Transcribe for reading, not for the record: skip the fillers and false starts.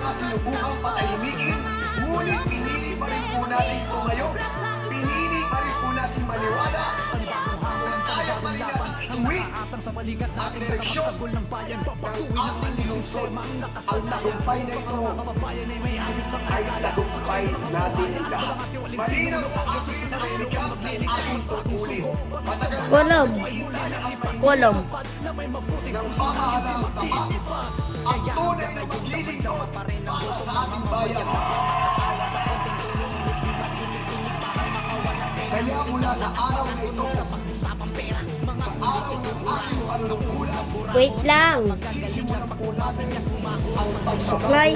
nga sinubukang patahimikin, ngunit pinili pa rin po natin tumayo. Pinili pa rin po natin maniwala. Kaya pa rin natin ituwi ang direksyon ng ating lungsod. Ang tagumpay na ito ay tagumpay natin lahat. Malinaw sa akin ang bigat ng ating tungkulin. Matagal na hihintay ang Walang. ng pamahalaang tapat. Ang tunay na maglilingkod para sa ating bayan. Kaya mula sa araw na ito, sa araw ng ating panunungkulan, Wait lang. sisimulan po natin ang Supply.